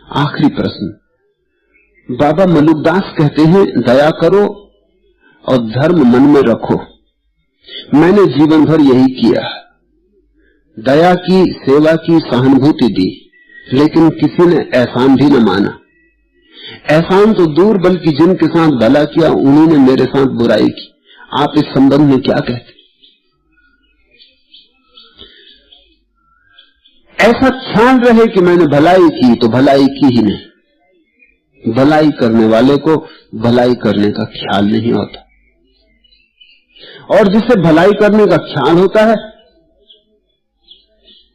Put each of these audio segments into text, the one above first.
आखिरी प्रश्न। बाबा मलुकदास कहते हैं, दया करो और धर्म मन में रखो। मैंने जीवन भर यही किया, दया की, सेवा की, सहानुभूति दी, लेकिन किसी ने एहसान भी न माना। एहसान तो दूर, बल्कि जिनके साथ भला किया उन्हीं ने मेरे साथ बुराई की। आप इस संबंध में क्या कहते? ऐसा ख्याल रहे कि मैंने भलाई की तो भलाई की ही नहीं। भलाई करने वाले को भलाई करने का ख्याल नहीं होता, और जिसे भलाई करने का ख्याल होता है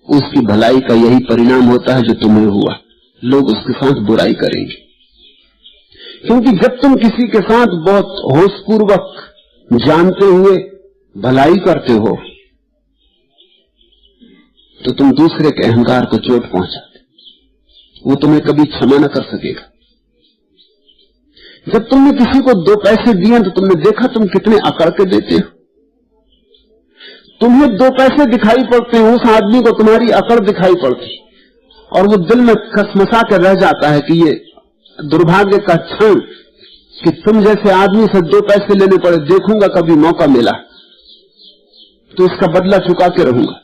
उसकी भलाई का यही परिणाम होता है जो तुम्हें हुआ। लोग उसके साथ बुराई करेंगे, क्योंकि जब तुम किसी के साथ बहुत होशपूर्वक जानते हुए भलाई करते हो तो तुम दूसरे के अहंकार को चोट पहुंचाते, वो तुम्हें कभी क्षमा न कर सकेगा। जब तुमने किसी को 2 पैसे दिए तो तुमने देखा तुम कितने अकड़ के देते हो। तुम्हें 2 पैसे दिखाई पड़ते हैं, उस आदमी को तुम्हारी अकड़ दिखाई पड़ती, और वो दिल में कसमसा कर रह जाता है कि ये दुर्भाग्य का क्षण कि तुम जैसे आदमी से 2 पैसे लेने पड़े। देखूंगा कभी मौका मिला तो इसका बदला चुका के रहूंगा।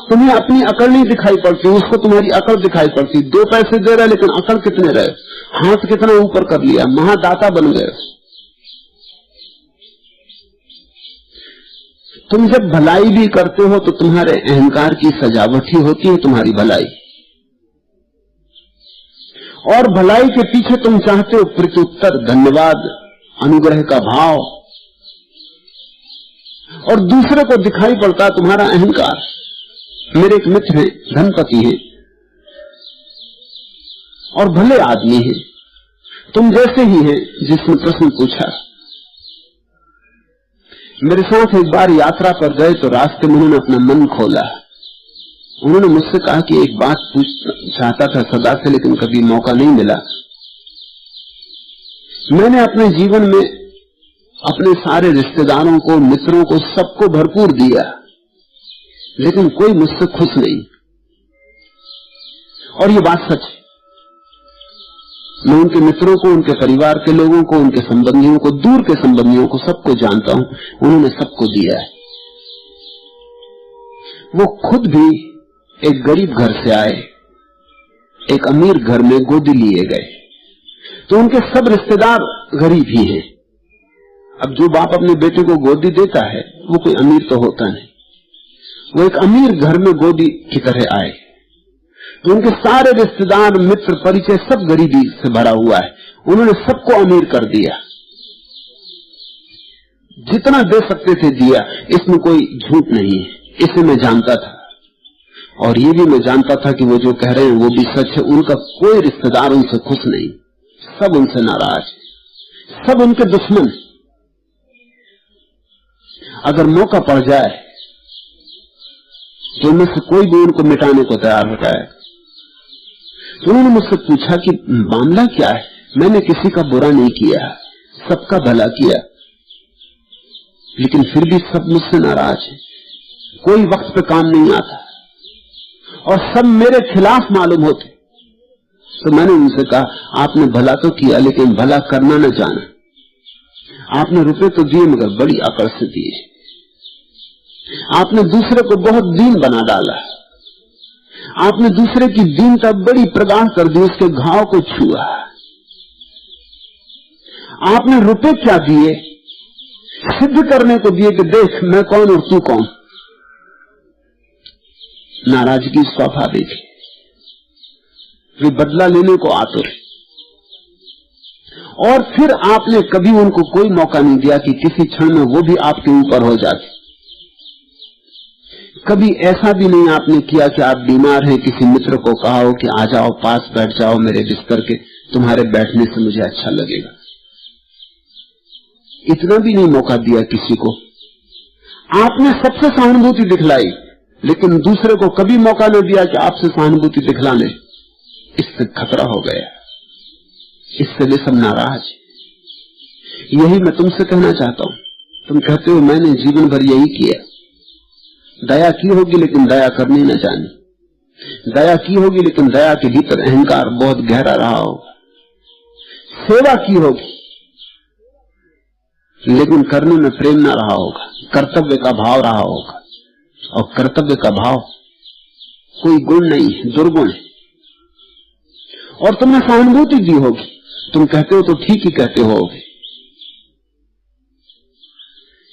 तुम्हें अपनी अकड़ नहीं दिखाई पड़ती, उसको तुम्हारी अकड़ दिखाई पड़ती। 2 पैसे दे रहे लेकिन अकड़ कितने रहे, हाथ कितना ऊपर कर लिया, महादाता बन गए। तुम जब भलाई भी करते हो तो तुम्हारे अहंकार की सजावट ही होती है तुम्हारी भलाई, और भलाई के पीछे तुम चाहते हो प्रत्युत्तर, धन्यवाद, अनुग्रह का भाव, और दूसरे को दिखाई पड़ता तुम्हारा अहंकार। मेरे एक मित्र हैं, धनपति हैं और भले आदमी हैं, तुम जैसे ही हैं जिसने प्रश्न पूछा। मेरे साथ एक बार यात्रा पर गए तो रास्ते में उन्होंने अपना मन खोला। उन्होंने मुझसे कहा कि एक बात पूछना चाहता था सदा से, लेकिन कभी मौका नहीं मिला। मैंने अपने जीवन में अपने सारे रिश्तेदारों को, मित्रों को, सबको भरपूर दिया, लेकिन कोई मुझसे खुश नहीं। और ये बात सच है। मैं उनके मित्रों को, उनके परिवार के लोगों को, उनके संबंधियों को, दूर के संबंधियों को, सबको जानता हूं। उन्होंने सबको दिया है। वो खुद भी एक गरीब घर से आए, एक अमीर घर में गोदी लिए गए, तो उनके सब रिश्तेदार गरीब ही हैं। अब जो बाप अपने बेटे को गोदी देता है वो कोई अमीर तो होता नहीं। वो एक अमीर घर में गोदी की तरह आए, तो उनके सारे रिश्तेदार, मित्र, परिचय सब गरीबी से भरा हुआ है। उन्होंने सबको अमीर कर दिया, जितना दे सकते थे दिया। इसमें कोई झूठ नहीं है, इसे मैं जानता था, और ये भी मैं जानता था कि वो जो कह रहे हैं वो भी सच है। उनका कोई रिश्तेदार उनसे खुश नहीं, सब उनसे नाराज, सब उनके दुश्मन। अगर मौका पड़ जाए तो उनमें से कोई भी उनको मिटाने को तैयार हो जाए। तो उन्होंने मुझसे पूछा कि मामला क्या है। मैंने किसी का बुरा नहीं किया, सबका भला किया, लेकिन फिर भी सब मुझसे नाराज है। कोई वक्त पे काम नहीं आता और सब मेरे खिलाफ मालूम होते। तो मैंने उनसे कहा, आपने भला तो किया लेकिन भला करना न जाना। आपने रुपए तो दिए मगर बड़ी अकड़ से दिए। आपने दूसरे को बहुत दीन बना डाला। आपने दूसरे की दीनता बड़ी प्रगाढ़ कर दी, उसके घाव को छुआ। आपने रुपए क्या दिए, सिद्ध करने को दिए कि देख मैं कौन और तू कौन। नाराजगी स्वाभाविक है, वे बदला लेने को आतुर है। और फिर आपने कभी उनको कोई मौका नहीं दिया कि किसी क्षण में वो भी आपके ऊपर हो जाते। कभी ऐसा भी नहीं आपने किया कि आप बीमार हैं, किसी मित्र को कहा हो कि आ जाओ, पास बैठ जाओ मेरे बिस्तर के, तुम्हारे बैठने से मुझे अच्छा लगेगा। इतना भी नहीं मौका दिया किसी को। आपने सबसे सहानुभूति दिखलाई, लेकिन दूसरे को कभी मौका न दिया कि आपसे सहानुभूति दिखला ले। इससे खतरा हो गया, इससे वे सब नाराज। यही मैं तुमसे कहना चाहता हूं। तुम कहते हो मैंने जीवन भर यही किया, दया की होगी लेकिन दया करनी न जानी, दया की होगी लेकिन दया के भीतर अहंकार बहुत गहरा रहा होगा। सेवा की होगी लेकिन करने में प्रेम न रहा होगा, कर्तव्य का भाव रहा होगा, और कर्तव्य का भाव कोई गुण नहीं है, दुर्गुण है। और तुमने सहानुभूति दी होगी, तुम कहते हो तो ठीक ही कहते होगे,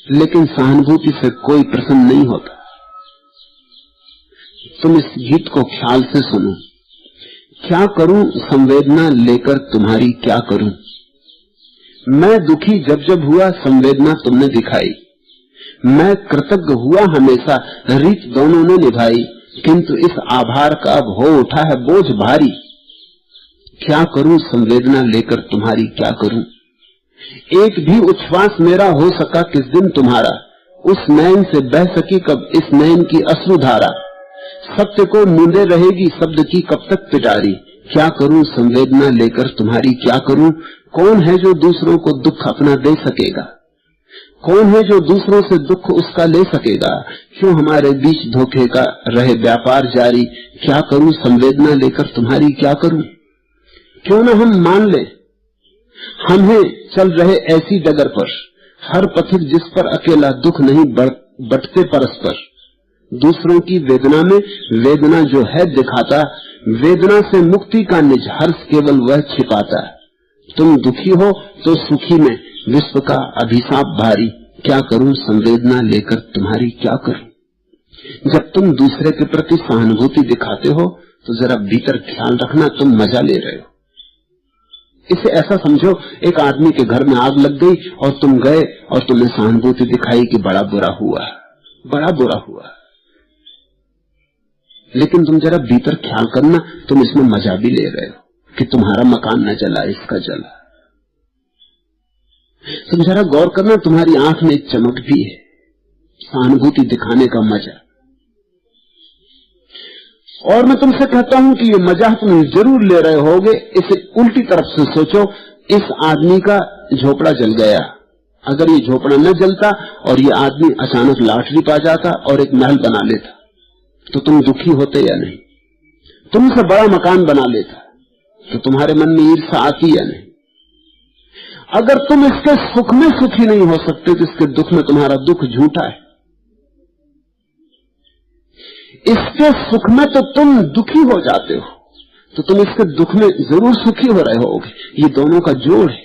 लेकिन सहानुभूति से कोई प्रसन्न नहीं होता। तुम इस गीत को ख्याल से सुनो। क्या करूं संवेदना लेकर तुम्हारी, क्या करूं मैं दुखी जब जब हुआ संवेदना तुमने दिखाई, मैं कृतज्ञ हुआ हमेशा रीत दोनों ने निभाई, किंतु इस आभार का अब हो उठा है बोझ भारी। क्या करूं संवेदना लेकर तुम्हारी, क्या करूं एक भी उच्छ्वास मेरा हो सका किस दिन तुम्हारा, उस नयन से बह सकी कब इस नयन की अश्रुधारा, सत्य को नींदे रहेगी शब्द की कब तक पिटारी। क्या करूं संवेदना लेकर तुम्हारी, क्या करूं कौन है जो दूसरों को दुख अपना दे सकेगा, कौन है जो दूसरों से दुख उसका ले सकेगा, क्यों हमारे बीच धोखे का रहे व्यापार जारी। क्या करूं संवेदना लेकर तुम्हारी, क्या करूं क्यों न हम मान ले हम हैं चल रहे ऐसी डगर पर, हर पथिक जिस पर अकेला दुख नहीं बटते परस्पर, दूसरों की वेदना में वेदना जो है दिखाता, वेदना से मुक्ति का निज हर्ष केवल वह छिपाता। तुम दुखी हो तो सुखी में विश्व का अभिशाप भारी, क्या करूं संवेदना लेकर तुम्हारी, क्या करूं। जब तुम दूसरे के प्रति सहानुभूति दिखाते हो तो जरा भीतर ख्याल रखना तुम मजा ले रहे हो। इसे ऐसा समझो, एक आदमी के घर में आग लग गई और तुम गए और तुमने सहानुभूति दिखाई कि बड़ा बुरा हुआ, बड़ा बुरा हुआ, लेकिन तुम जरा भीतर ख्याल करना, तुम इसमें मजा भी ले रहे हो कि तुम्हारा मकान न जला, इसका जला। तुम जरा गौर करना, तुम्हारी आंख में एक चमक भी है, सहानुभूति दिखाने का मजा। और मैं तुमसे कहता हूं कि ये मजा तुम जरूर ले रहे होगे। इसे उल्टी तरफ से सोचो, इस आदमी का झोपड़ा जल गया, अगर ये झोपड़ा न जलता और ये आदमी अचानक लॉटरी पा जाता और एक महल बना लेता तो तुम दुखी होते या नहीं, तुमसे बड़ा मकान बना लेता तो तुम्हारे मन में ईर्ष्या आती या नहीं। अगर तुम इसके सुख में सुखी नहीं हो सकते तो इसके दुख में तुम्हारा दुख झूठा है। इसके सुख में तो तुम दुखी हो जाते हो तो तुम इसके दुख में जरूर सुखी हो रहे होगे, ये दोनों का जोड़ है।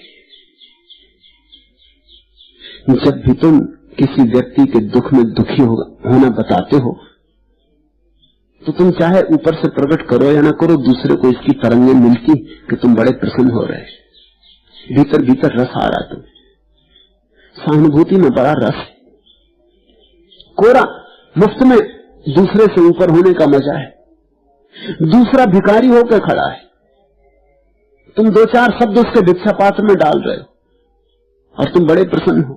जब भी तुम किसी व्यक्ति के दुख में दुखी होना बताते हो तो तुम चाहे ऊपर से प्रकट करो या ना करो, दूसरे को इसकी तरंगें मिलती कि तुम बड़े प्रसन्न हो रहे, भीतर भीतर रस आ रहा। तुम सहानुभूति में बड़ा रस है, कोरा मुफ्त में दूसरे से ऊपर होने का मजा है। दूसरा भिखारी होकर खड़ा है, तुम दो चार शब्द उसके भिक्षा पात्र में डाल रहे हो और तुम बड़े प्रसन्न हो।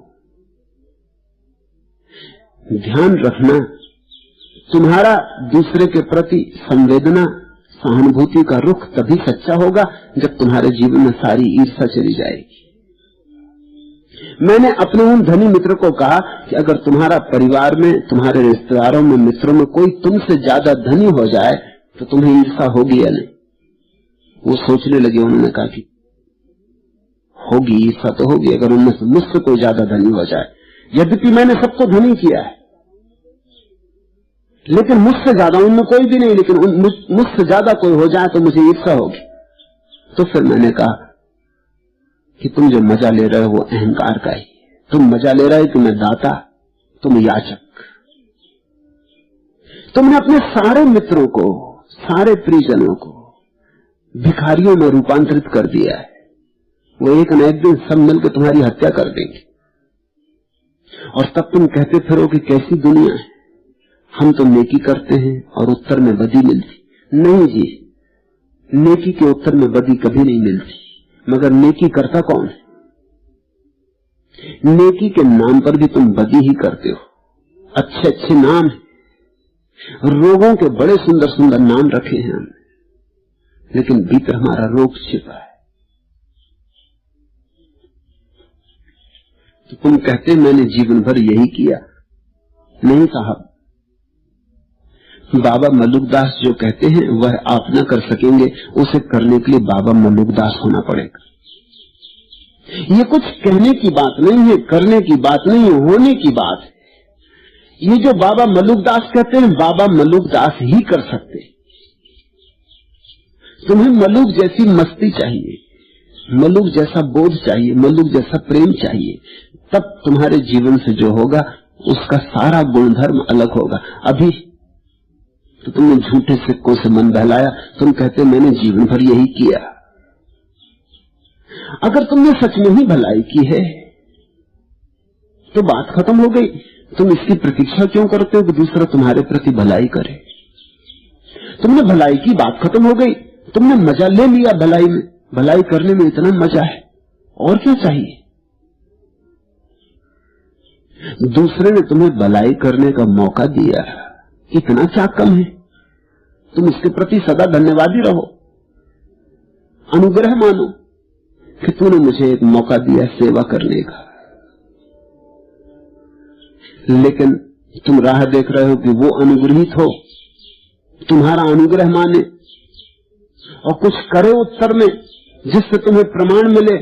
ध्यान रखना, तुम्हारा दूसरे के प्रति संवेदना सहानुभूति का रुख तभी सच्चा होगा जब तुम्हारे जीवन में सारी ईर्ष्या चली जाएगी। मैंने अपने उन धनी मित्र को कहा कि अगर तुम्हारा परिवार में, तुम्हारे रिश्तेदारों में, मित्रों में कोई तुमसे ज्यादा धनी हो जाए तो तुम्हें ईर्ष्या होगी या नहीं। वो सोचने लगे, उन्होंने कहा कि होगी, ईर्ष्या तो होगी अगर उनमें से मुझसे कोई ज्यादा धनी हो जाए। यद्यपि मैंने सबको धनी किया है लेकिन मुझसे ज्यादा उनमें कोई भी नहीं, लेकिन मुझसे ज्यादा कोई हो जाए तो मुझे ईर्ष्या होगी। तो फिर मैंने कहा कि तुम जो मजा ले रहे हो वो अहंकार का ही, तुम मजा ले रहे हो कि मैं दाता, तुम याचक। तुमने अपने सारे मित्रों को, सारे परिजनों को भिखारियों में रूपांतरित कर दिया है। वो एक न एक दिन सब मिलकर तुम्हारी हत्या कर देंगे और तब तुम कहते फिरो कि कैसी दुनिया है, हम तो नेकी करते हैं और उत्तर में बदी मिलती। नहीं जी, नेकी के उत्तर में बदी कभी नहीं मिलती, मगर नेकी करता कौन है? नेकी के नाम पर भी तुम बदी ही करते हो। अच्छे अच्छे नाम हैं, रोगों के बड़े सुंदर सुंदर नाम रखे हैं हमने, लेकिन भीतर हमारा रोग छिपा है। तो तुम कहते मैंने जीवन भर यही किया। नहीं साहब, बाबा मलुकदास जो कहते हैं वह आप न कर सकेंगे, उसे करने के लिए बाबा मलुकदास होना पड़ेगा। ये कुछ कहने की बात नहीं है, करने की बात नहीं है, होने की बात है। ये जो बाबा मलुकदास कहते हैं, बाबा मलुकदास ही कर सकते। तुम्हें मलुक जैसी मस्ती चाहिए, मलुक जैसा बोध चाहिए, मलुक जैसा प्रेम चाहिए, तब तुम्हारे जीवन से जो होगा उसका सारा गुणधर्म अलग होगा। अभी तो तुमने झूठे सिक्कों से मन बहलाया, तुम कहते मैंने जीवन भर यही किया। अगर तुमने सच में ही भलाई की है तो बात खत्म हो गई। तुम इसकी प्रतीक्षा क्यों करते हो कि दूसरा तुम्हारे प्रति भलाई करे? तुमने भलाई की, बात खत्म हो गई। तुमने मजा ले लिया भलाई में, भलाई करने में इतना मजा है, और क्या चाहिए? दूसरे ने तुम्हें भलाई करने का मौका दिया, इतना क्या कम है? तुम इसके प्रति सदा धन्यवादी रहो, अनुग्रह मानो कि तूने मुझे एक मौका दिया सेवा करने का। लेकिन तुम राह देख रहे हो कि वो अनुग्रहित हो, तुम्हारा अनुग्रह माने और कुछ करे उत्तर में, जिससे तुम्हें प्रमाण मिले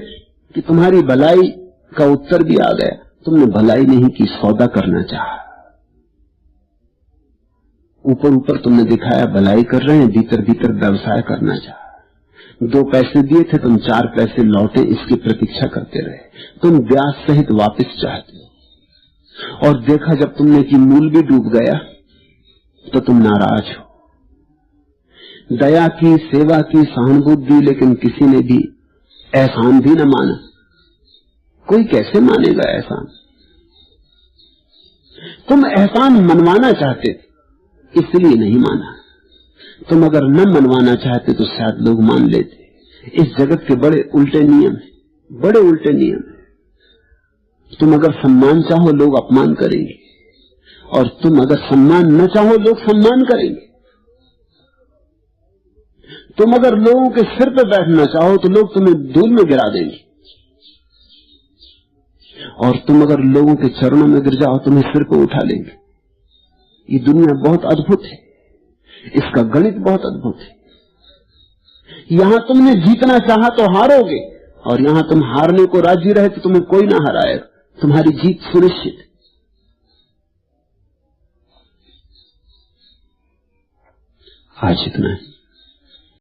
कि तुम्हारी भलाई का उत्तर भी आ गया। तुमने भलाई नहीं की, सौदा करना चाहा। ऊपर ऊपर तुमने दिखाया भलाई कर रहे हैं, भीतर भीतर व्यवसाय करना चाहा। 2 पैसे दिए थे, तुम 4 पैसे लौटे इसकी प्रतीक्षा करते रहे। तुम ब्याज सहित वापस चाहते हो, और देखा जब तुमने कि मूल भी डूब गया तो तुम नाराज हो। दया की, सेवा की, सहानुभूति दी, लेकिन किसी ने भी एहसान भी न माना। कोई कैसे मानेगा एहसान? तुम एहसान मनवाना चाहते थे, इसलिए नहीं माना। तुम अगर न मनवाना चाहते तो शायद लोग मान लेते। इस जगत के बड़े उल्टे नियम हैं, बड़े उल्टे नियम हैं। तुम अगर सम्मान चाहो लोग अपमान करेंगे, और तुम अगर सम्मान न चाहो लोग सम्मान करेंगे। तुम अगर लोगों के सिर पर बैठना चाहो तो लोग तुम्हें धूल में गिरा देंगे, और तुम अगर लोगों के चरणों में गिर जाओ तुम्हें सिर पर उठा लेंगे। ये दुनिया बहुत अद्भुत है, इसका गणित बहुत अद्भुत है। यहां तुमने जीतना चाहा तो हारोगे, और यहां तुम हारने को राजी रहे तो तुम्हें कोई ना हराएगा, तुम्हारी जीत सुनिश्चित है। आज इतना है।